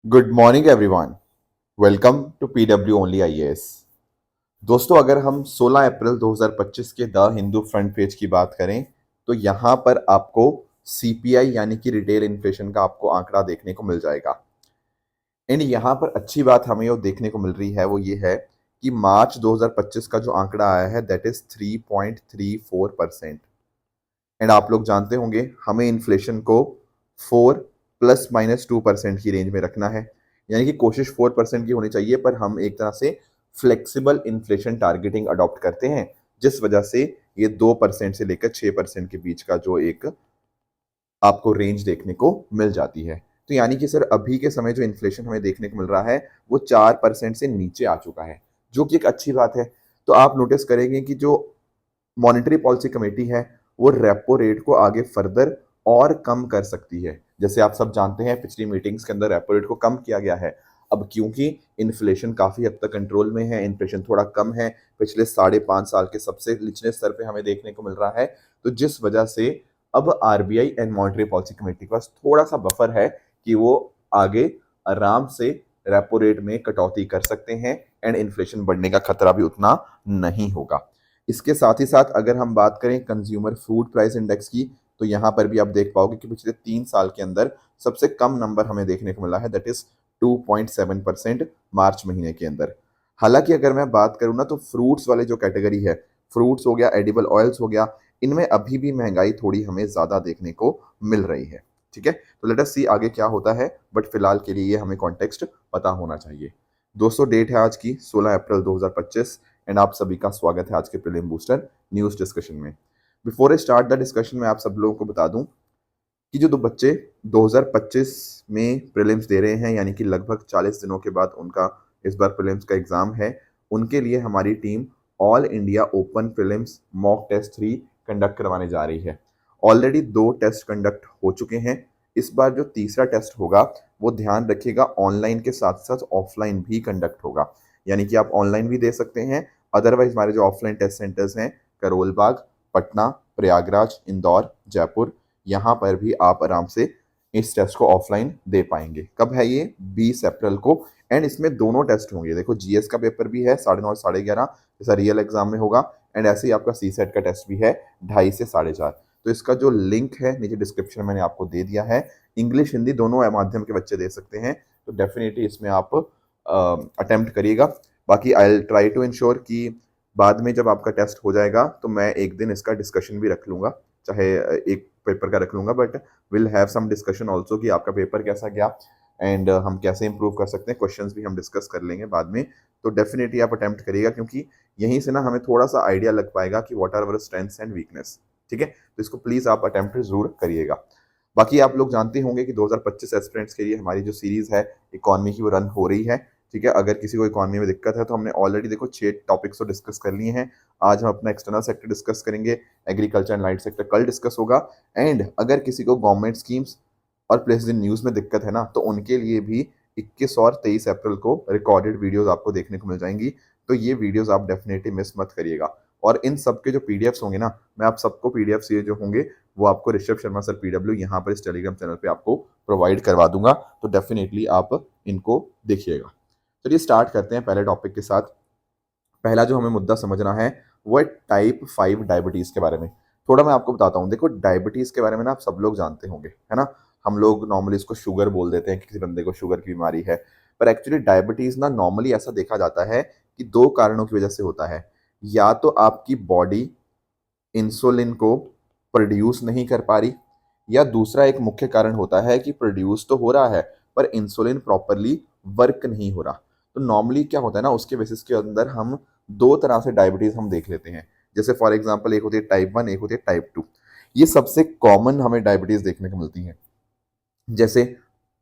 Good morning everyone. Welcome to PW only IAS. दोस्तों, अगर हम 16 अप्रैल 2025 के द हिंदू फ्रंट पेज की बात करें तो यहाँ पर आपको सीपीआई यानी कि रिटेल इन्फ्लेशन का आपको आंकड़ा देखने को मिल जाएगा। एंड यहाँ पर अच्छी बात हमें जो देखने को मिल रही है वो ये है कि मार्च 2025 का जो आंकड़ा आया है दैट इज 3.34%। एंड आप लोग जानते होंगे हमें इन्फ्लेशन को 4 ± 2% की रेंज में रखना है, यानी कि कोशिश 4% की होनी चाहिए, पर हम एक तरह से फ्लेक्सिबल इन्फ्लेशन टारगेटिंग अडॉप्ट करते हैं, जिस वजह से ये 2% से लेकर 6% के बीच का जो एक आपको रेंज देखने को मिल जाती है। तो यानी कि सर अभी के समय जो इन्फ्लेशन हमें देखने को मिल रहा है वो 4% से नीचे आ चुका है, जो कि एक अच्छी बात है। तो आप नोटिस करेंगे कि जो मॉनेटरी पॉलिसी कमेटी है वो रेपो रेट को आगे फर्दर और कम कर सकती है। जैसे आप सब जानते हैं पिछली मीटिंग्स के अंदर रेपो रेट को कम किया गया है। अब क्योंकि इन्फ्लेशन काफी हद तक कंट्रोल में है, इन्फ्लेशन थोड़ा कम है, पिछले 5.5 साल के सबसे निचले स्तर पे हमें देखने को मिल रहा है, तो जिस वजह से अब RBI and monetary policy committee के पास थोड़ा सा बफर है कि वो आगे आराम से रेपो रेट में कटौती कर सकते हैं एंड इन्फ्लेशन बढ़ने का खतरा भी उतना नहीं होगा। इसके साथ ही साथ अगर हम बात करें कंज्यूमर फूड प्राइस इंडेक्स की, तो यहाँ पर भी आप देख पाओगे कि पिछले 3 साल के अंदर सबसे कम नंबर हमें देखने को मिला है, दैट इज 2.7% मार्च महीने के अंदर। हालांकि अगर मैं बात करूँ ना तो फ्रूट्स वाले जो कैटेगरी है, फ्रूट्स हो गया, एडिबल ऑयल्स हो गया, इनमें अभी भी महंगाई थोड़ी हमें ज्यादा देखने को मिल रही है। ठीक है, तो लेट अस सी आगे क्या होता है, बट फिलहाल के लिए ये हमें कॉन्टेक्स्ट पता होना चाहिए। दोस्तों, डेट है आज की 16 अप्रैल 2025 एंड आप सभी का स्वागत है आज के प्रीलिम बूस्टर न्यूज डिस्कशन में। Before I start the discussion में आप सब लोगों को बता दूं कि जो दो बच्चे 2025 में प्रीलिम्स दे रहे हैं, यानी कि लगभग 40 दिनों के बाद उनका इस बार प्रीलिम्स का एग्जाम है, उनके लिए हमारी team all India open prelims mock test 3 conduct करवाने जा रही है। ऑलरेडी 2 टेस्ट कंडक्ट हो चुके हैं। इस बार जो तीसरा टेस्ट होगा वो ध्यान रखिएगा ऑनलाइन के साथ साथ ऑफलाइन भी कंडक्ट होगा, यानी कि आप ऑनलाइन भी दे सकते हैं। अदरवाइज हमारे जो ऑफलाइन टेस्ट सेंटर्स हैं करोल बाग, पटना, प्रयागराज, इंदौर, जयपुर, यहाँ पर भी आप आराम से इस टेस्ट को ऑफलाइन दे पाएंगे। कब है ये? 20 अप्रैल को। एंड इसमें दोनों टेस्ट होंगे, देखो जीएस का पेपर भी है 9:30 11:30 जैसा रियल एग्जाम में होगा, एंड ऐसे ही आपका सी सेट का टेस्ट भी है 2:30 से 4:30। तो इसका जो लिंक है नीचे डिस्क्रिप्शन में मैंने आपको दे दिया है। इंग्लिश हिंदी दोनों माध्यम के बच्चे दे सकते हैं, तो डेफिनेटली इसमें आप अटेम्प्ट करिएगा। बाकी I will try to ensure कि बाद में जब आपका टेस्ट हो जाएगा तो मैं एक दिन इसका डिस्कशन भी रख लूंगा, चाहे एक पेपर का रख लूंगा, but will have some discussion also कि आपका पेपर कैसा गया एंड हम कैसे इंप्रूव कर सकते हैं। क्वेश्चंस भी हम डिस्कस कर लेंगे बाद में। तो डेफिनेटली आप अटेम्प्ट करिएगा, क्योंकि यहीं से ना हमें थोड़ा सा आइडिया लग पाएगा कि what are our strengths and weakness. ठीक है, तो इसको प्लीज आप अटेम्प्ट जरूर करिएगा। बाकी आप लोग जानते होंगे कि 2025 एस्पिरेंट्स के लिए हमारी जो सीरीज है इकोनॉमी की वो रन हो रही है। ठीक है, अगर किसी को इकोनॉमी में दिक्कत है तो हमने ऑलरेडी देखो 6 टॉपिक्स तो डिस्कस कर लिए हैं। आज हम अपना एक्सटर्नल सेक्टर डिस्कस करेंगे, एग्रीकल्चर एंड लाइट सेक्टर कल डिस्कस होगा। एंड अगर किसी को गवर्नमेंट स्कीम्स और प्लेस इन न्यूज़ में दिक्कत है ना, तो उनके लिए भी 21 और 23 अप्रैल को रिकॉर्डेड वीडियोस आपको देखने को मिल जाएंगी। तो ये वीडियोस आप डेफिनेटली मिस मत करिएगा। और इन सब के जो पीडीएफ्स होंगे ना, मैं आप सबको पीडीएफ्स ये जो होंगे वो आपको ऋषभ शर्मा सर पीडब्ल्यू यहाँ पर इस टेलीग्राम चैनल पे आपको प्रोवाइड करवा दूंगा। तो डेफिनेटली आप इनको देखिएगा। चलिए स्टार्ट करते हैं पहले टॉपिक के साथ। पहला जो हमें मुद्दा समझना है वो है टाइप 5 डायबिटीज के बारे में। थोड़ा मैं आपको बताता हूँ। देखो, डायबिटीज के बारे में ना आप सब लोग जानते होंगे, है ना। हम लोग नॉर्मली इसको शुगर बोल देते हैं कि किसी बंदे को शुगर की बीमारी है, पर एक्चुअली डायबिटीज ना नॉर्मली ऐसा देखा जाता है कि 2 कारणों की वजह से होता है। या तो आपकी बॉडी इंसुलिन को प्रोड्यूस नहीं कर पा रही, या दूसरा एक मुख्य कारण होता है कि प्रोड्यूस तो हो रहा है पर इंसुलिन प्रॉपरली वर्क नहीं हो रहा। तो नॉर्मली क्या होता है ना, उसके बेसिस के अंदर हम 2 तरह से डायबिटीज हम देख लेते हैं। जैसे फॉर एग्जांपल एक होती है टाइप 1, एक होती है टाइप 2। ये सबसे कॉमन हमें डायबिटीज देखने को मिलती है। जैसे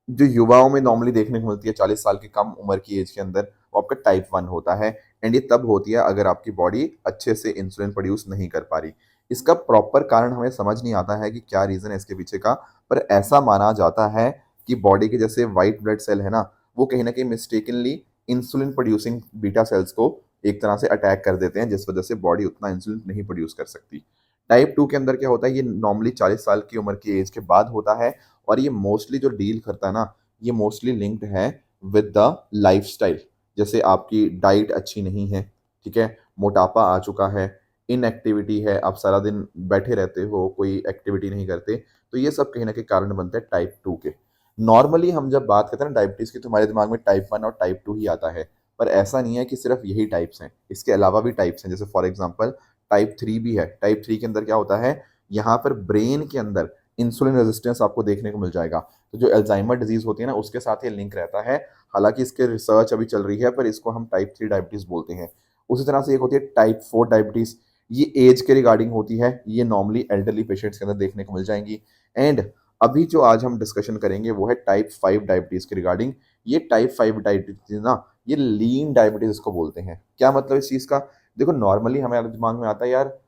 जो युवाओं में नॉर्मली देखने को मिलती है 40 साल की कम उम्र की एज के अंदर, वो आपका टाइप 1 होता है। एंड ये तब होती है अगर आपकी बॉडी अच्छे से इंसुलिन प्रोड्यूस नहीं कर पा रही। इसका प्रॉपर कारण हमें समझ नहीं आता है कि क्या रीजन है इसके पीछे का, पर ऐसा माना जाता है कि बॉडी के जैसे व्हाइट ब्लड सेल है ना, वो कहीं ना कहीं mistakenly insulin producing beta cells को एक तरह से अटैक कर देते हैं, जिस वजह से बॉडी उतना इंसुलिन नहीं प्रोड्यूस कर सकती। टाइप 2 के अंदर क्या होता है, ये नॉर्मली 40 साल की उम्र की एज के बाद होता है, और ये मोस्टली जो डील करता है ना, ये मोस्टली लिंक्ड है विद द लाइफस्टाइल। जैसे आपकी डाइट अच्छी नहीं है, ठीक है, मोटापा आ चुका है, इनएक्टिविटी है, आप सारा दिन बैठे रहते हो, कोई एक्टिविटी नहीं करते, तो ये सब कहीं ना कहीं कारण बनते हैं टाइप 2 के। नॉर्मली हम जब बात करते हैं ना डायबिटीज़ की, तो हमारे दिमाग में टाइप 1 और टाइप 2 ही आता है, पर ऐसा नहीं है कि सिर्फ यही टाइप्स हैं, इसके अलावा भी टाइप्स हैं। जैसे फॉर एग्जांपल टाइप 3 भी है। टाइप 3 के अंदर क्या होता है, यहाँ पर ब्रेन के अंदर इंसुलिन रेजिस्टेंस आपको देखने को मिल जाएगा। तो जो अल्जाइमर डिजीज होती है ना, उसके साथ ये लिंक रहता है। हालांकि इसके रिसर्च अभी चल रही है, पर इसको हम टाइप 3 डायबिटीज बोलते हैं। उसी तरह से एक होती है टाइप 4 डायबिटीज। ये एज के रिगार्डिंग होती है, ये नॉर्मली एल्डरली पेशेंट्स के अंदर देखने को मिल जाएंगी। एंड अभी जो आज हम डिस्कशन करेंगे वो है टाइप 5 डायबिटीज के रिगार्डिंग। ये टाइप 5 डायबिटीज ना, ये लीन डायबिटीज इसको बोलते हैं। क्या मतलब इस चीज का, देखो नॉर्मली हमारे दिमाग में आता है यार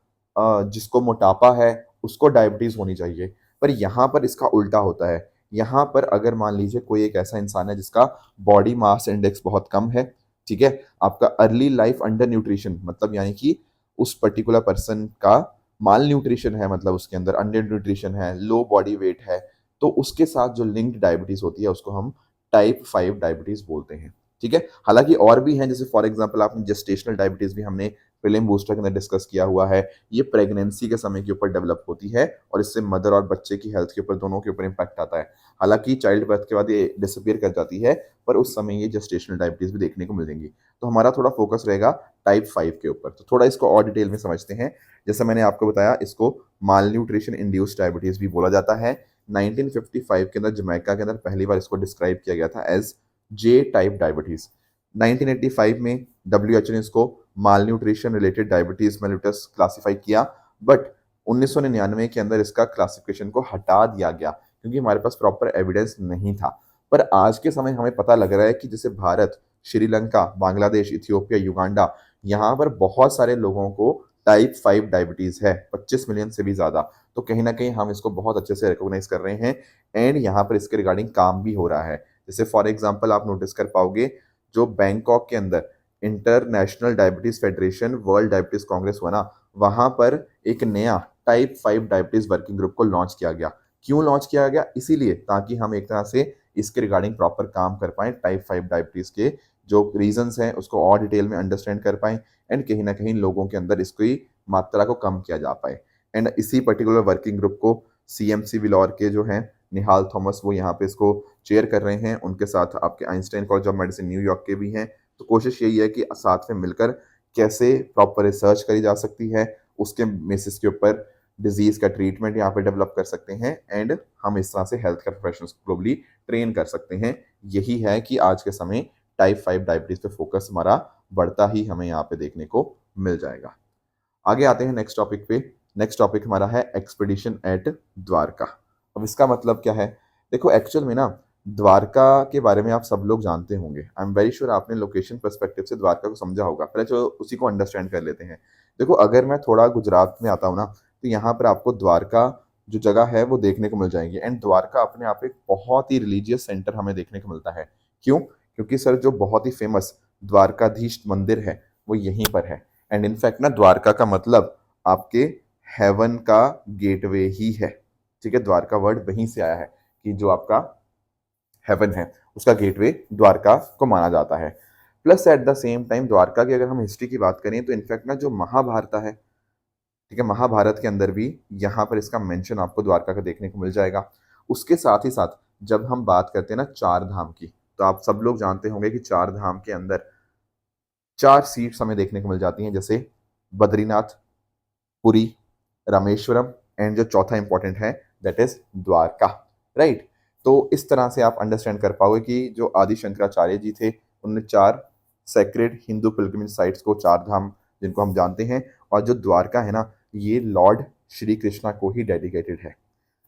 जिसको मोटापा है उसको डायबिटीज होनी चाहिए, पर यहाँ पर इसका उल्टा होता है। यहाँ पर अगर मान लीजिए कोई एक ऐसा इंसान है जिसका बॉडी मास इंडेक्स बहुत कम है, ठीक है, आपका अर्ली लाइफ अंडर न्यूट्रिशन, मतलब यानी कि उस पर्टिकुलर पर्सन का माल न्यूट्रिशन है, मतलब उसके अंदर अंडर न्यूट्रिशन है, लो बॉडी वेट है, तो उसके साथ जो लिंक्ड डायबिटीज होती है उसको हम टाइप 5 डायबिटीज बोलते हैं। ठीक है, हालांकि और भी हैं, जैसे फॉर एग्जांपल आपने जेस्टेशनल डायबिटीज भी हमने प्रीलिम बूस्टर के अंदर डिस्कस किया हुआ है। ये प्रेगनेंसी के समय के ऊपर डेवलप होती है और इससे मदर और बच्चे की हेल्थ के ऊपर, दोनों के ऊपर इम्पैक्ट आता है। हालांकि चाइल्ड बर्थ के बाद ये डिसअपियर कर जाती है, पर उस समय ये जेस्टेशनल डायबिटीज भी देखने को मिलेंगी। तो हमारा थोड़ा फोकस रहेगा टाइप 5 के ऊपर। तो थोड़ा इसको और डिटेल में समझते हैं। जैसा मैंने आपको बताया, इसको माल न्यूट्रिशन इंड्यूस्ड डायबिटीज भी बोला जाता है। 1955 के अंदर जमैका के अंदर पहली बार इसको डिस्क्राइब किया गया था एज जे टाइप डायबिटीज। 1985 में डब्ल्यूएचओ ने इसको malnutrition related diabetes mellitus classify किया, बट 1999 के अंदर इसका क्लासिफिकेशन को हटा दिया गया क्योंकि हमारे पास प्रॉपर एविडेंस नहीं था। पर आज के समय हमें पता लग रहा है कि जैसे भारत, श्रीलंका, बांग्लादेश, इथियोपिया, युगांडा, यहाँ पर बहुत सारे लोगों को टाइप 5 डायबिटीज है, 25 मिलियन से भी ज्यादा। तो कहीं ना कहीं हम इसको बहुत अच्छे से रिकॉग्नाइज कर रहे हैं एंड यहाँ पर इसके रिगार्डिंग काम भी हो रहा है। जैसे फॉर एग्जाम्पल आप नोटिस कर पाओगे, जो बैंकॉक के अंदर international diabetes federation world diabetes Congress हुआ ना, वहां पर एक नया टाइप 5 डायबिटीज वर्किंग ग्रुप को लॉन्च किया गया। क्यों लॉन्च किया गया, इसीलिए ताकि हम एक तरह से इसके रिगार्डिंग प्रॉपर काम कर पाए, टाइप 5 डायबिटीज के जो रीजंस हैं उसको और डिटेल में अंडरस्टैंड कर पाए एंड कहीं ना कहीं लोगों के अंदर इसकी मात्रा को कम किया जा पाए। एंड इसी पर्टिकुलर वर्किंग ग्रुप को सीएमसी विलौर के जो हैं निहाल थॉमस, वो यहाँ पे इसको चेयर कर रहे हैं। उनके साथ आपके Einstein college of medicine New York के भी हैं। तो कोशिश यही है कि साथ में मिलकर कैसे प्रॉपर रिसर्च करी जा सकती है, उसके बेसिस के ऊपर डिजीज का ट्रीटमेंट यहाँ पे डेवलप कर सकते हैं एंड हम इस तरह से हेल्थ केयर प्रोफेशनल्स को ग्लोबली ट्रेन कर सकते हैं। यही है कि आज के समय टाइप 5 डायबिटीज पे फोकस हमारा बढ़ता ही हमें यहाँ पे देखने को मिल जाएगा। आगे आते हैं नेक्स्ट टॉपिक पे। नेक्स्ट टॉपिक हमारा है एक्सपीडिशन एट द्वारका। अब इसका मतलब क्या है, देखो एक्चुअल में ना द्वारका के बारे में आप सब लोग जानते होंगे। आई एम वेरी श्योर आपने लोकेशन पर्सपेक्टिव से द्वारका को समझा होगा। पहले तो उसी को अंडरस्टैंड कर लेते हैं। देखो अगर मैं थोड़ा गुजरात में आता हूँ ना, तो यहाँ पर आपको द्वारका जो जगह है वो देखने को मिल जाएंगी। एंड द्वारका अपने आप एक बहुत ही रिलीजियस सेंटर हमें देखने को मिलता है। क्यों, क्योंकि सर जो बहुत ही फेमस द्वारकाधीश मंदिर है वो यहीं पर है। एंड इनफैक्ट ना द्वारका का मतलब आपके हेवन का गेटवे ही है। ठीक है, द्वारका वर्ड वहीं से आया है कि जो आपका हेवन है उसका गेटवे द्वारका को माना जाता है। Plus at the same time Dwarka की अगर हम हिस्ट्री की बात करें तो इनफैक्ट ना जो महाभारत है, ठीक है, महाभारत के अंदर भी यहाँ पर इसका मेंशन आपको द्वारका का देखने को मिल जाएगा। उसके साथ ही साथ जब हम बात करते हैं ना चार धाम की, तो आप सब लोग जानते होंगे कि चार धाम के अंदर 4 सीट्स हमें देखने को मिल जाती हैं, जैसे बद्रीनाथ, पुरी, रामेश्वरम एंड जो चौथा इंपॉर्टेंट है दैट इज द्वारका। राइट, तो इस तरह से आप अंडरस्टैंड कर पाओगे कि जो आदि शंकराचार्य जी थे उन्होंने 4 सेक्रेड हिंदू पिलग्रिमेज साइट्स को, 4 धाम जिनको हम जानते हैं, और जो द्वारका है ना ये लॉर्ड श्री कृष्णा को ही डेडिकेटेड है।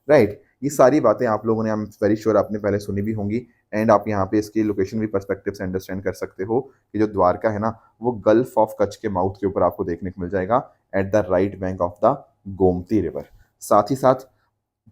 राइट, ये सारी बातें आप लोगों ने, आई एम वेरी श्योर आपने पहले सुनी भी होंगी एंड आप यहाँ पे इसकी लोकेशन भी पर्सपेक्टिव से अंडरस्टैंड कर सकते हो कि जो द्वारका है ना वो गल्फ ऑफ कच्छ के माउथ के ऊपर आपको देखने को मिल जाएगा, at the right bank of the Gomti river. साथ ही साथ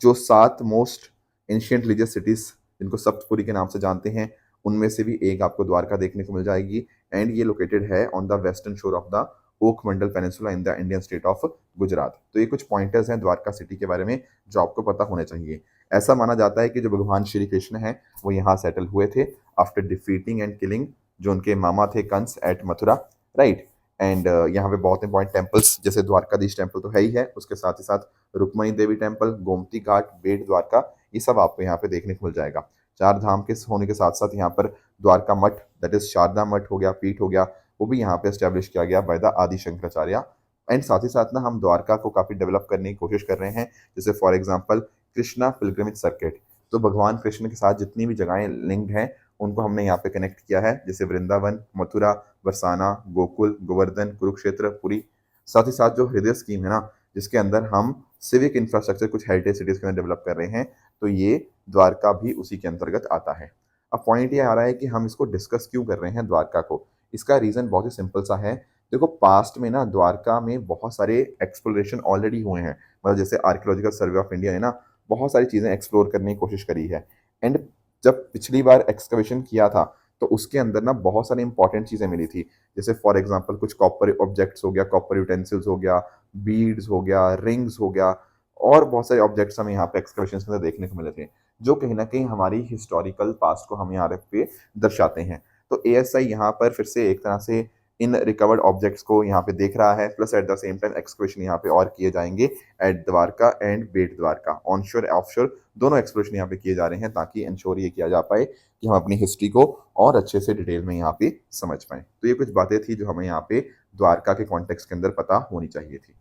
जो 7 मोस्ट एंशियंट रिलीजियस सिटीज जिनको सप्तपुरी के नाम से जानते हैं, उनमें से भी एक आपको द्वारका देखने को मिल जाएगी। एंड ये लोकेटेड है ऑन द वेस्टर्न शोर of the oak Mandal peninsula in the Indian state of Gujarat. तो ये कुछ पॉइंटर्स हैं द्वारका सिटी के बारे में जो आपको पता होने चाहिए। ऐसा माना जाता है कि जो भगवान श्री कृष्ण हैं वो यहाँ सेटल हुए थे आफ्टर डिफीटिंग एंड किलिंग जो उनके मामा थे Kans at Mathura, right. And यहाँ पे बहुत इंपॉर्टेंट टेम्पल्स जैसे द्वारकाधीश टेम्पल तो है ही है, उसके साथ ही साथ रुक्मणी देवी टेम्पल, गोमती घाट, बेट द्वारका, ये सब आपको यहाँ पे देखने को मिल जाएगा। चार धाम के होने के साथ साथ यहाँ पर द्वारका मठ दैट इज शारदा मठ हो गया, पीठ हो गया, वो भी यहाँ पे एस्टेब्लिश किया गया बाय द आदि शंकराचार्य। एंड साथ ही साथ ना हम द्वारका को काफ़ी डेवलप करने की कोशिश कर रहे हैं, जैसे for example Krishna pilgrimage circuit. तो भगवान कृष्ण के साथ जितनी भी जगहें लिंक्ड हैं उनको हमने यहाँ पे कनेक्ट किया है, जैसे वृंदावन, मथुरा, बरसाना, गोकुल, गोवर्धन, कुरुक्षेत्र, पुरी। साथ ही साथ जो हृदय स्कीम है ना, जिसके अंदर हम सिविक इंफ्रास्ट्रक्चर कुछ हेरिटेज सिटीज के अंदर डेवलप कर रहे हैं, तो ये द्वारका भी उसी के अंतर्गत आता है। अब पॉइंट ये आ रहा है कि हम इसको डिस्कस क्यों कर रहे हैं द्वारका को। इसका रीज़न बहुत ही सिंपल सा है। देखो पास्ट में ना द्वारका में बहुत सारे एक्सप्लोरेशन ऑलरेडी हुए हैं, मतलब जैसे आर्कियोलॉजिकल सर्वे ऑफ इंडिया ने ना बहुत सारी चीज़ें एक्सप्लोर करने की कोशिश करी है। एंड जब पिछली बार एक्सकवेशन किया था तो उसके अंदर ना बहुत सारी इंपॉर्टेंट चीज़ें मिली थी, जैसे फॉर एग्जांपल कुछ कॉपर ऑब्जेक्ट्स हो गया, कॉपर यूटेंसिल्स हो गया, बीड्स हो गया, रिंग्स हो गया, और बहुत सारे ऑब्जेक्ट्स हमें यहाँ पे एक्सकवेशन के अंदर देखने को मिले थे, जो कहीं ना कहीं हमारी हिस्टोरिकल पास्ट को हम यहाँ पे दर्शाते हैं। तो एएसआई यहाँ पर फिर से एक तरह से इन रिकवर्ड ऑब्जेक्ट्स को यहाँ पे देख रहा है, plus at the same time excavation यहाँ पे और किए जाएंगे at Dwarka and Bet Dwarka, onshore offshore दोनों एक्सप्लोरेशन यहाँ पे किए जा रहे हैं, ताकि इंश्योर ये किया जा पाए कि हम अपनी हिस्ट्री को और अच्छे से डिटेल में यहाँ पे समझ पाएं। तो ये कुछ बातें थी जो हमें यहाँ पे द्वारका के कॉन्टेक्स्ट के अंदर पता होनी चाहिए थी।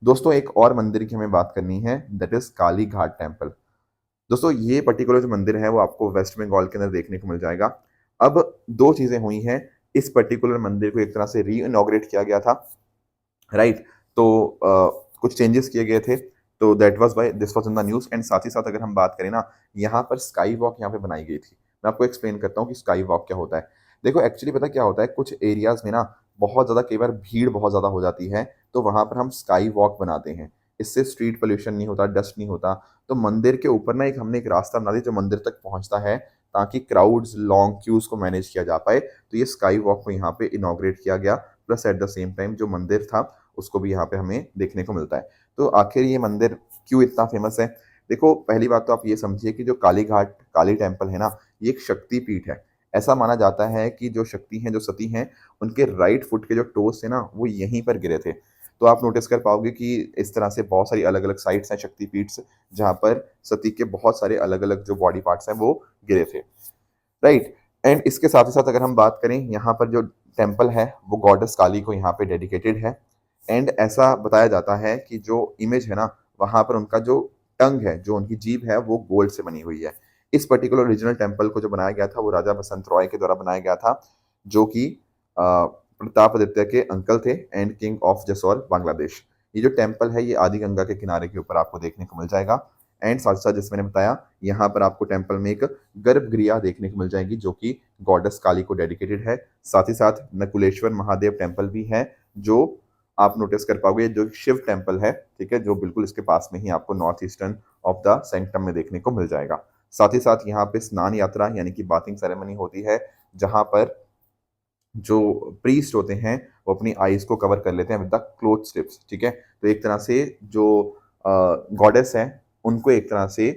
दोस्तों एक और मंदिर की हमें बात करनी है, that is Kali Ghat temple. दोस्तों ये पर्टिकुलर जो मंदिर है वो आपको वेस्ट बंगाल के अंदर देखने को मिल जाएगा। अब दो चीजें हुई हैं, इस पर्टिकुलर मंदिर को एक तरह से री इनॉग्रेट किया गया था, राइट। तो कुछ चेंजेस किए गए थे, तो that was why this was in the news. And साथ ही साथ अगर हम बात करें ना, यहाँ पर स्काई वॉक यहाँ पे बनाई गई थी। मैं आपको एक्सप्लेन करता हूँ कि स्काई वॉक क्या होता है। देखो एक्चुअली पता क्या होता है, कुछ एरियाज में ना बहुत ज़्यादा कई बार भीड़ बहुत ज़्यादा हो जाती है, तो वहाँ पर हम स्काई वॉक बनाते हैं। इससे स्ट्रीट पोल्यूशन नहीं होता, डस्ट नहीं होता। तो मंदिर के ऊपर ना हमने एक रास्ता बना दिया जो मंदिर तक पहुँचता है, ताकि क्राउड्स लॉन्ग क्यूज को मैनेज किया जा पाए। तो ये स्काई वॉक को यहाँ पे इनॉग्रेट किया गया, plus at the same time जो मंदिर था उसको भी यहाँ पे हमें देखने को मिलता है। तो आखिर ये मंदिर क्यों इतना फेमस है? देखो पहली बात तो आप ये समझिए कि जो काली घाट काली टेम्पल है ना, ये एक शक्ति पीठ है। ऐसा माना जाता है कि जो शक्ति हैं, जो सती हैं, उनके राइट फुट के जो टोस थे ना वो यहीं पर गिरे थे। तो आप नोटिस कर पाओगे कि इस तरह से बहुत सारी अलग अलग साइट्स हैं शक्ति पीठ जहाँ पर सती के बहुत सारे अलग अलग जो बॉडी पार्ट्स हैं वो गिरे थे, राइट। एंड इसके साथ ही साथ अगर हम बात करें, यहाँ पर जो टेम्पल है वो गॉडेस काली को यहाँ पे डेडिकेटेड है। एंड ऐसा बताया जाता है कि जो इमेज है ना, वहाँ पर उनका जो टंग है, जो उनकी जीभ है, वो गोल्ड से बनी हुई है। इस पर्टिकुलर ओरिजिनल टेम्पल को जो बनाया गया था वो राजा बसंत रॉय के द्वारा बनाया गया था, जो कि प्रतापादित्य के अंकल थे and king of Jessore Bangladesh. ये जो टेम्पल है ये आदि गंगा के किनारे के ऊपर आपको देखने को मिल जाएगा। एंड साथ साथ जैसे मैंने बताया, यहाँ पर आपको टेम्पल में एक गर्भगृह देखने को मिल जाएगी जो कि गॉडेस काली को डेडिकेटेड है। साथ ही साथ नकुलेश्वर महादेव टेम्पल भी है, जो आप नोटिस कर पाओगे, जो शिव टेम्पल है, ठीक है, जो बिल्कुल इसके पास में ही आपको north eastern of the sanctum में देखने को मिल जाएगा। साथ ही साथ यहाँ पे स्नान यात्रा यानी कि बाथिंग सेरेमनी होती है, जहाँ पर जो प्रीस्ट होते हैं वो अपनी आईज को कवर कर लेते हैं विद द क्लोथ स्ट्रिप्स, ठीक है। तो एक तरह से जो गॉडेस हैं उनको एक तरह से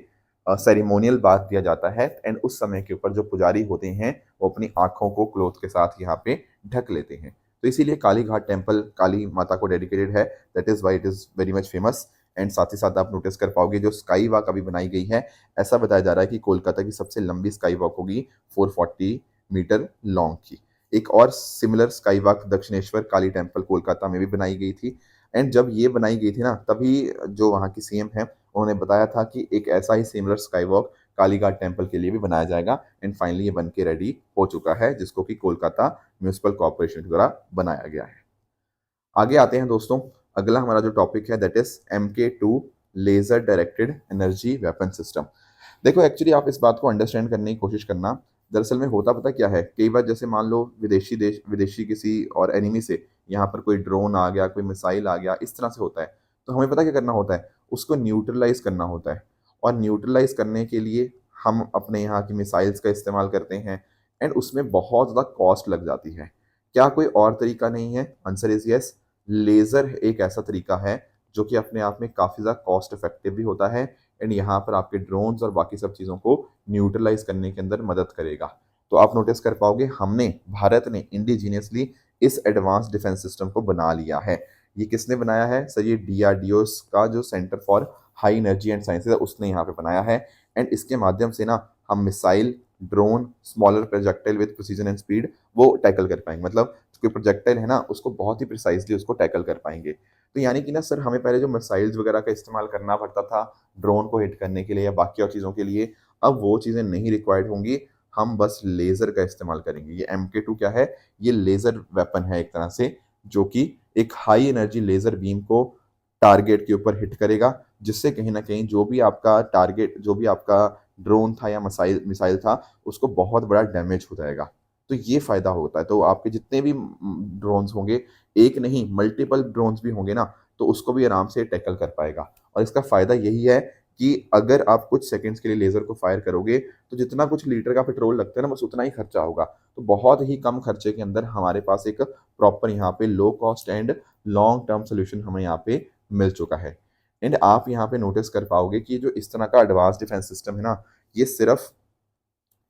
सेरिमोनियल बाथ दिया जाता है। एंड उस समय के ऊपर जो पुजारी होते हैं वो अपनी आंखों को क्लोथ के साथ यहाँ पे ढक लेते हैं। तो इसीलिए काली घाट टेम्पल काली माता को डेडिकेटेड है, that is why it is very much famous. And साथ ही साथ आप नोटिस कर पाओगे जो स्काई वॉक अभी बनाई गई है, ऐसा बताया जा रहा है कि कोलकाता की सबसे लंबी स्काई वॉक होगी 440 मीटर लॉन्ग की। एक और similar sky walk Dakshineswar Kali temple Kolkata में भी बनाई गई थी। एंड जब ये बनाई गई थी ना, तभी जो वहाँ की सीएम है उन्होंने बताया था कि एक ऐसा ही similar skywalk Kalighat temple के लिए भी बनाया जाएगा। एंड फाइनली ये बन के रेडी हो चुका है, जिसको कि कोलकाता म्यूनिसिपल कॉर्पोरेशन के द्वारा बनाया गया है। आगे आते हैं दोस्तों, अगला हमारा जो टॉपिक है that is MK2 laser directed energy weapon system. देखो एक्चुअली आप इस बात को अंडरस्टैंड करने की कोशिश करना, दरअसल में होता पता क्या है, कई बार जैसे मान लो विदेशी किसी और एनिमी से यहाँ पर कोई ड्रोन आ गया, कोई मिसाइल आ गया, इस तरह से होता है। तो हमें पता क्या करना होता है, उसको न्यूट्रलाइज करना होता है। और न्यूट्रलाइज करने के लिए हम अपने यहाँ की मिसाइल्स का इस्तेमाल करते हैं। एंड उसमें बहुत ज़्यादा कॉस्ट लग जाती है। क्या कोई और तरीका नहीं है? Answer is yes. लेज़र एक ऐसा तरीका है जो कि अपने आप में काफ़ी ज़्यादा कॉस्ट इफेक्टिव भी होता है एंड यहाँ पर आपके ड्रोन्स और बाकी सब चीज़ों को न्यूट्रलाइज़ करने के अंदर मदद करेगा। तो आप नोटिस कर पाओगे हमने भारत ने इंडिजीनियसली इस एडवांस डिफेंस सिस्टम को बना लिया है। ये किसने बनाया है? सर ये डीआरडीओ का जो centre for high energy and sciences है उसने यहाँ पे बनाया है एंड इसके माध्यम से ना हम missile, drone, smaller projectile with precision and speed वो टैकल कर पाएँगे। मतलब कोई प्रोजेक्टाइल है ना उसको बहुत ही प्रिसाइज़ली उसको टैकल कर पाएँगे। तो यानी कि ना सर हमें पहले जो मिसाइल्स वगैरह का इस्तेमाल करना पड़ता था ड्रोन को हिट करने के लिए या बाकी और चीज़ों के लिए, अब वो चीज़ें नहीं रिक्वायर्ड होंगी, हम बस लेज़र का इस्तेमाल करेंगे। ये MK2 क्या है? ये लेज़र वेपन है एक तरह से, जो कि एक हाई एनर्जी लेज़र बीम को टारगेट के ऊपर हिट करेगा, जिससे कहीं न कहीं जो भी आपका टारगेट जो भी आपका ड्रोन था या मिसाइल मिसाइल था, उसको बहुत बड़ा डैमेज हो जाएगा। तो ये फ़ायदा होता है। तो आपके जितने भी ड्रोन्स होंगे, एक नहीं मल्टीपल ड्रोन्स भी होंगे ना, तो उसको भी आराम से टैकल कर पाएगा। और इसका फ़ायदा यही है कि अगर आप कुछ सेकंड्स के लिए लेज़र को फायर करोगे, तो जितना कुछ लीटर का पेट्रोल लगता है ना, बस उतना ही खर्चा होगा। तो बहुत ही कम खर्चे के अंदर हमारे पास एक प्रॉपर यहाँ पे low cost and long term solution हमें यहाँ पे मिल चुका है। एंड आप यहाँ पे नोटिस कर पाओगे कि जो इस तरह का एडवांस डिफेंस सिस्टम है ना, ये सिर्फ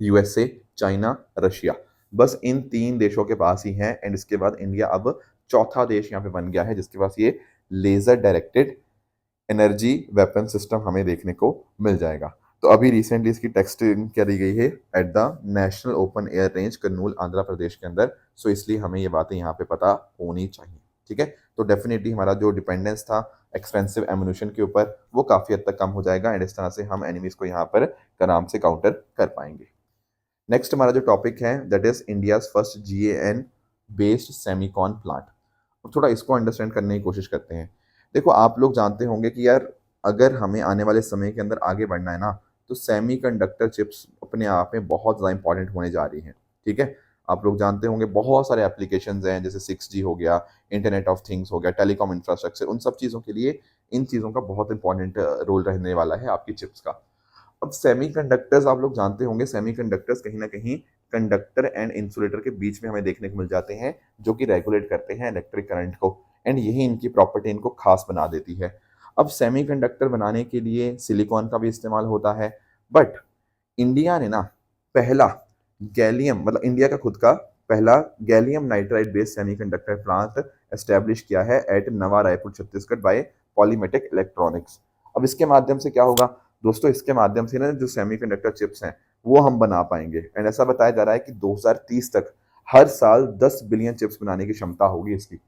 यूएसए, चाइना, रशिया, बस इन 3 देशों के पास ही है एंड इसके बाद इंडिया अब चौथा देश यहाँ पे बन गया है जिसके पास ये laser directed energy weapon system हमें देखने को मिल जाएगा। तो अभी रिसेंटली इसकी टेस्टिंग करी गई है at the national open air range Kurnool, Andhra Pradesh के अंदर। सो इसलिए हमें ये बातें यहाँ पे पता होनी चाहिए। ठीक है? तो डेफिनिटली हमारा जो डिपेंडेंस था एक्सपेंसिव एम्यूनेशन के ऊपर, वो काफ़ी हद तक कम हो जाएगा एंड इस तरह से हम एनिमीज़ को यहाँ पर आराम से काउंटर कर पाएँगे। नेक्स्ट हमारा जो टॉपिक है that is India's first GAN based Semicon plant. अब थोड़ा इसको अंडरस्टैंड करने की कोशिश करते हैं। देखो आप लोग जानते होंगे कि यार अगर हमें आने वाले समय के अंदर आगे बढ़ना है ना, तो सेमीकंडक्टर चिप्स अपने आप में बहुत ज़्यादा इंपॉर्टेंट होने जा रही हैं। ठीक है? आप लोग जानते होंगे बहुत सारे एप्लीकेशंस हैं जैसे 6G हो गया, इंटरनेट ऑफ थिंग्स हो गया, टेलीकॉम इंफ्रास्ट्रक्चर, उन सब चीज़ों के लिए इन चीज़ों का बहुत इंपॉर्टेंट रोल रहने वाला है आपकी चिप्स का। अब सेमीकंडक्टर्स आप लोग जानते होंगे, सेमीकंडक्टर्स कहीं न कहीं कंडक्टर एंड इंसुलेटर के बीच में हमें देखने को मिल जाते हैं, जो कि रेगुलेट करते हैं इलेक्ट्रिक करंट को एंड यही इनकी प्रॉपर्टी इनको खास बना देती है। अब सेमीकंडक्टर बनाने के लिए सिलिकॉन का भी इस्तेमाल होता है, बट इंडिया ने ना पहला गैलियम मतलब इंडिया का खुद का पहला gallium nitride based semiconductor plant establish किया है एट नवा रायपुर छत्तीसगढ़ बाय पॉलीमेटिक इलेक्ट्रॉनिक्स। अब इसके माध्यम से क्या होगा दोस्तों, इसके माध्यम से ना जो सेमीकंडक्टर चिप्स हैं वो हम बना पाएंगे एंड ऐसा बताया जा रहा है कि 2030 तक हर साल 10 बिलियन चिप्स बनाने की क्षमता होगी इसकी।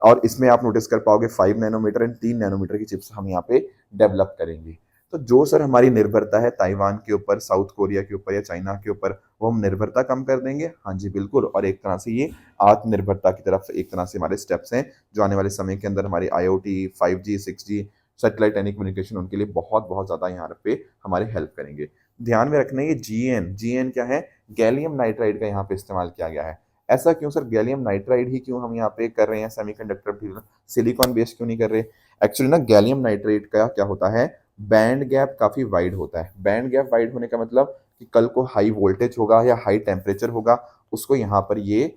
और इसमें आप नोटिस कर पाओगे 5 नैनोमीटर एंड 3 नैनोमीटर की चिप्स हम यहाँ पे डेवलप करेंगे। तो जो सर हमारी निर्भरता है ताइवान के ऊपर, साउथ कोरिया के ऊपर या चाइना के ऊपर, वो हम निर्भरता कम कर देंगे। हाँ जी बिल्कुल, और एक तरह से ये आत्मनिर्भरता की तरफ एक तरह से हमारे स्टेप्स हैं जो आने वाले समय के अंदर हमारी IoT, 5G, 6G, satellite telecommunication उनके लिए बहुत बहुत ज़्यादा यहाँ पे हमारे हेल्प करेंगे। ध्यान में रखना ये GN क्या है? गैलियम नाइट्राइड का यहाँ पे इस्तेमाल किया गया है। ऐसा क्यों सर? गैलियम नाइट्राइड ही क्यों हम यहाँ पे कर रहे हैं सेमीकंडक्टर भी, सिलिकॉन बेस्ड क्यों नहीं कर रहे? एक्चुअली ना गैलियम नाइट्राइड का क्या होता है, बैंड गैप काफ़ी वाइड होता है। बैंड गैप वाइड होने का मतलब कि कल को हाई वोल्टेज होगा या हाई टेम्परेचर होगा, उसको यहाँ पर ये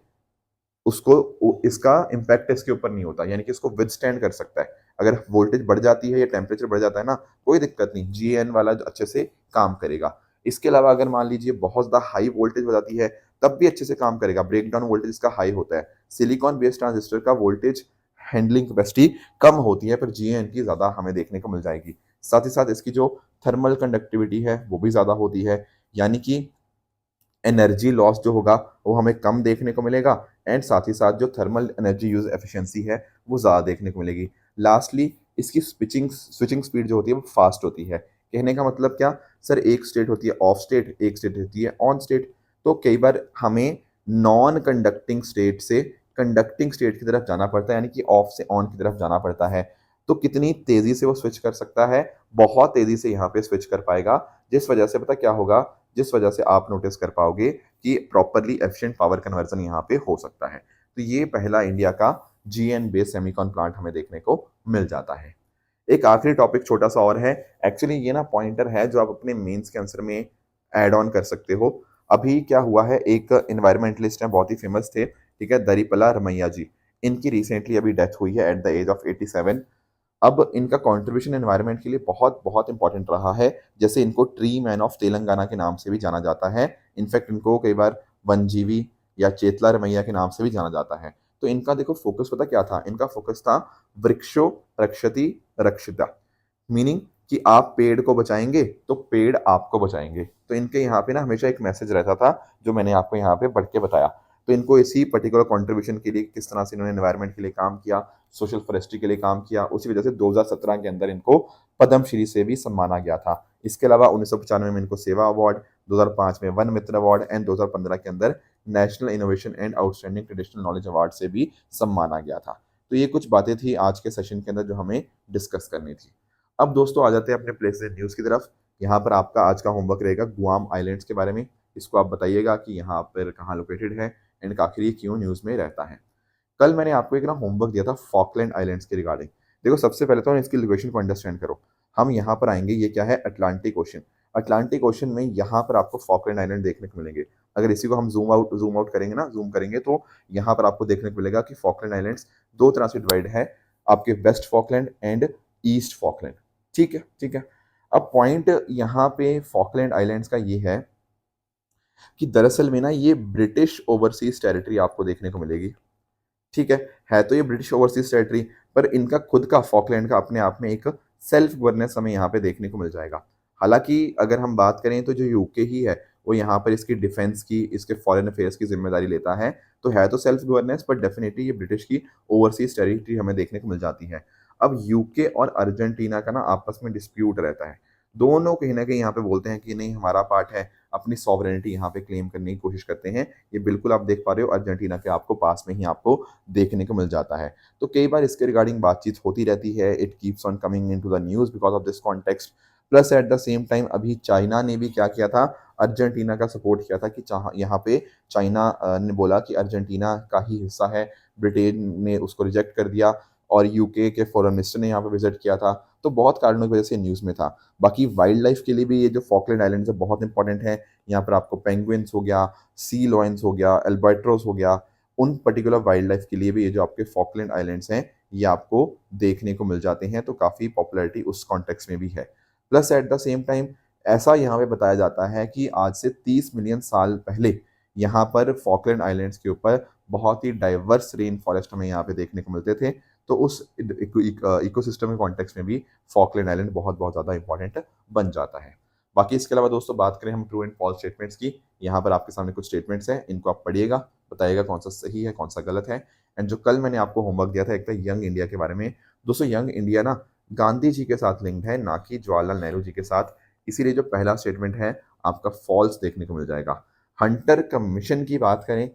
उसको इसका इम्पैक्ट इसके ऊपर नहीं होता, यानी कि इसको विदस्टैंड कर सकता है। अगर वोल्टेज बढ़ जाती है या टेम्परेचर बढ़ जाता है ना, कोई दिक्कत नहीं, GN वाला जो अच्छे से काम करेगा। इसके अलावा अगर मान लीजिए बहुत ज़्यादा हाई वोल्टेज हो जाती है, तब भी अच्छे से काम करेगा, ब्रेकडाउन वोल्टेज इसका हाई होता है। सिलिकॉन बेस्ड ट्रांजिस्टर का वोल्टेज हैंडलिंग कैपेसिटी कम होती है, पर GN की ज़्यादा हमें देखने को मिल जाएगी। साथ ही साथ इसकी जो थर्मल कंडक्टिविटी है वो भी ज़्यादा होती है, यानी कि एनर्जी लॉस जो होगा वो हमें कम देखने को मिलेगा एंड साथ ही साथ जो थर्मल एनर्जी यूज एफिशिएंसी है वो ज़्यादा देखने को मिलेगी। लास्टली इसकी स्विचिंग स्पीड जो होती है वो फास्ट होती है। कहने का मतलब क्या सर, एक स्टेट होती है ऑफ स्टेट, एक स्टेट होती है ऑन स्टेट। तो कई बार हमें नॉन कंडक्टिंग स्टेट से कंडक्टिंग स्टेट की तरफ जाना पड़ता है, यानी कि ऑफ से ऑन की तरफ जाना पड़ता है। तो कितनी तेजी से वो स्विच कर सकता है? बहुत तेजी से यहाँ पे स्विच कर पाएगा, जिस वजह से पता क्या होगा, जिस वजह से आप नोटिस कर पाओगे कि प्रॉपरली एफिशिएंट पावर कन्वर्जन यहाँ पे हो सकता है। तो ये पहला इंडिया का GN बेस्ड सेमीकॉन प्लांट हमें देखने को मिल जाता है। एक आखिरी टॉपिक छोटा सा और है, एक्चुअली ये ना पॉइंटर है जो आप अपने मेंस के आंसर में ऐड ऑन कर सकते हो। अभी क्या हुआ है, एक एनवायरमेंटलिस्ट हैं, बहुत ही फेमस थे, ठीक है, दरीपला रमैया जी। इनकी रिसेंटली अभी डेथ हुई है एट द एज ऑफ 87। अब इनका कंट्रीब्यूशन एनवायरनमेंट के लिए बहुत बहुत इंपॉर्टेंट रहा है। जैसे इनको ट्री मैन ऑफ तेलंगाना के नाम से भी जाना जाता है। इनफैक्ट इनको कई बार वनजीवी या चेतला रमैया के नाम से भी जाना जाता है। तो इनका देखो फोकस पता क्या था? इनका फोकस था वृक्षो रक्षति रक्षिता, मीनिंग कि आप पेड़ को बचाएंगे तो पेड़ आपको बचाएंगे। तो इनके यहाँ पे ना हमेशा एक मैसेज रहता था जो मैंने आपको यहाँ पे पढ़ के बताया। तो इनको इसी पर्टिकुलर कंट्रीब्यूशन के लिए किस तरह से इन्होंने एनवायरनमेंट के लिए काम किया, सोशल फॉरेस्ट्री के लिए काम किया, उसी वजह से 2017 के अंदर इनको पद्मश्री से भी सम्माना गया था। इसके अलावा 1995 में इनको सेवा अवार्ड, 2005 में वन मित्र अवार्ड एंड 2015 के अंदर national innovation and outstanding traditional knowledge award से भी सम्माना गया था। तो ये कुछ बातें थी आज के सेशन के अंदर जो हमें डिस्कस करनी थी। अब दोस्तों आ जाते हैं अपने प्लेसेस न्यूज़ की तरफ। यहाँ पर आपका आज का होमवर्क रहेगा गुआम आइलैंड्स के बारे में। इसको आप बताइएगा कि यहाँ पर कहाँ लोकेटेड है एंड आखिर ये क्यों न्यूज़ में रहता है। कल मैंने आपको एक ना होमवर्क दिया था फॉकलैंड आइलैंड्स के रिगार्डिंग। देखो सबसे पहले तो इसकी लोकेशन को अंडरस्टैंड करो। हम यहाँ पर आएंगे, ये क्या है? Atlantic ocean. अटलांटिक ओशन में यहाँ पर आपको फॉकलैंड आइलैंड देखने को मिलेंगे। अगर इसी को हम जूम आउट करेंगे ना, जूम करेंगे तो यहाँ पर आपको देखने को मिलेगा कि फॉकलैंड आइलैंड्स दो तरह से डिवाइड है, आपके waste Falkland and east Falkland. ठीक है, ठीक है। अब पॉइंट यहाँ पे फॉकलैंड आइलैंड्स का ये है कि दरअसल में ना ये ब्रिटिश ओवरसीज टेरिटरी आपको देखने को मिलेगी। ठीक है तो ये ब्रिटिश ओवरसीज टेरिटरी, पर इनका खुद का फॉकलैंड का अपने आप में एक सेल्फ गवर्नेंस हमें यहाँ पे देखने को मिल जाएगा। हालांकि अगर हम बात करें तो जो यूके ही है वो यहाँ पर इसकी डिफेंस की, इसके फॉरेन अफेयर्स की जिम्मेदारी लेता है। तो है तो सेल्फ गवर्नेंस, पर डेफिनेटली ये ब्रिटिश की ओवरसीज टेरिटरी हमें देखने को मिल जाती है। अब यूके और अर्जेंटीना का ना आपस में डिस्प्यूट रहता है। दोनों कहीं ना कहीं यहाँ पे बोलते हैं कि नहीं हमारा पार्ट है, अपनी सॉवरेनिटी यहाँ पे क्लेम करने की कोशिश करते हैं। ये बिल्कुल आप देख पा रहे हो अर्जेंटीना के आपको पास में ही आपको देखने को मिल जाता है। तो कई बार इसके रिगार्डिंग बातचीत होती रहती है। It keeps on coming into the news because of this context. Plus at the same time अभी चाइना ने भी क्या किया था? अर्जेंटीना का सपोर्ट किया था कि यहाँ पे चाइना ने बोला कि अर्जेंटीना का ही हिस्सा है। ब्रिटेन ने उसको रिजेक्ट कर दिया और यूके के फॉरेन मिनिस्टर ने यहाँ पे विजिट किया था। तो बहुत कारणों की वजह से न्यूज़ में था। बाकी वाइल्ड लाइफ के लिए भी ये जो फॉकलैंड आइलैंड्स है बहुत इंपॉर्टेंट है। यहाँ पर आपको पेंगुइन्स हो गया, सी लॉयंस हो गया, एल्बाट्रोस हो गया, उन पर्टिकुलर वाइल्ड लाइफ के लिए भी ये जो आपके फॉकलैंड आइलैंड्स हैं ये आपको देखने को मिल जाते हैं। तो काफ़ी पॉपुलैरिटी उस कॉन्टेक्स्ट में भी है। Plus at the same time ऐसा यहाँ पे बताया जाता है कि आज से 30 मिलियन साल पहले यहाँ पर फॉकलैंड आइलैंड्स के ऊपर बहुत ही डाइवर्स रेन फॉरेस्ट हमें यहाँ पे देखने को मिलते थे। तो उस इकोसिस्टम के कॉन्टेक्स्ट में भी फॉकलैंड आइलैंड बहुत बहुत ज़्यादा इंपॉर्टेंट बन जाता है। बाकी इसके अलावा दोस्तों बात करें हम ट्रू एंड फॉल्स स्टेटमेंट्स की, यहाँ पर आपके सामने कुछ स्टेटमेंट्स हैं, इनको आप पढ़िएगा, बताइएगा कौन सा सही है कौन सा गलत है। एंड जो कल मैंने आपको होमवर्क दिया था एक था यंग इंडिया के बारे में। दोस्तों यंग इंडिया ना गांधी जी के साथ लिंक्ड है, ना कि जवाहरलाल नेहरू जी के साथ। इसीलिए जो पहला स्टेटमेंट है आपका फॉल्स देखने को मिल जाएगा। हंटर कमीशन की बात करें,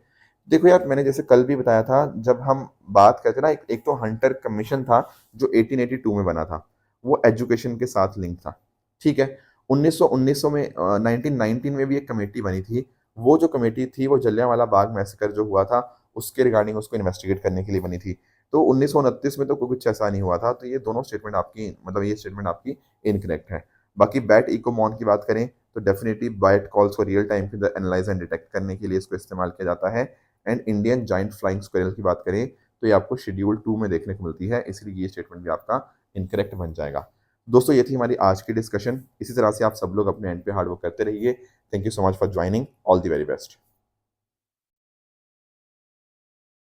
देखो यार मैंने जैसे कल भी बताया था, जब हम बात करते ना एक तो हंटर कमीशन था जो 1882 में बना था, वो एजुकेशन के साथ लिंक था। ठीक है, 1900 में 1919 में भी एक कमेटी बनी थी। वो जो कमेटी थी वो जलियांवाला बाग मैसेकर जो हुआ था उसके रिगार्डिंग उसको इन्वेस्टिगेट करने के लिए बनी थी। तो 1929 में तो कुछ ऐसा नहीं हुआ था। तो ये दोनों स्टेटमेंट आपकी मतलब ये स्टेटमेंट आपकी इनकरेक्ट है। बाकी बैट इकोमॉन की बात करें तो डेफिनेटली बैट कॉल्स को रियल टाइम के अंदर एनालाइज एंड डिटेक्ट करने के लिए इसको इस्तेमाल किया जाता है। And Indian giant flying squirrel की बात करें तो ये आपको शेड्यूल 2 में देखने को मिलती है, इसलिए ये स्टेटमेंट भी आपका इनकरेक्ट बन जाएगा। दोस्तों ये थी हमारी आज की डिस्कशन। इसी तरह से आप सब लोग अपने एंड पे हार्ड वर्क करते रहिए। Thank you so much for joining. All the very best.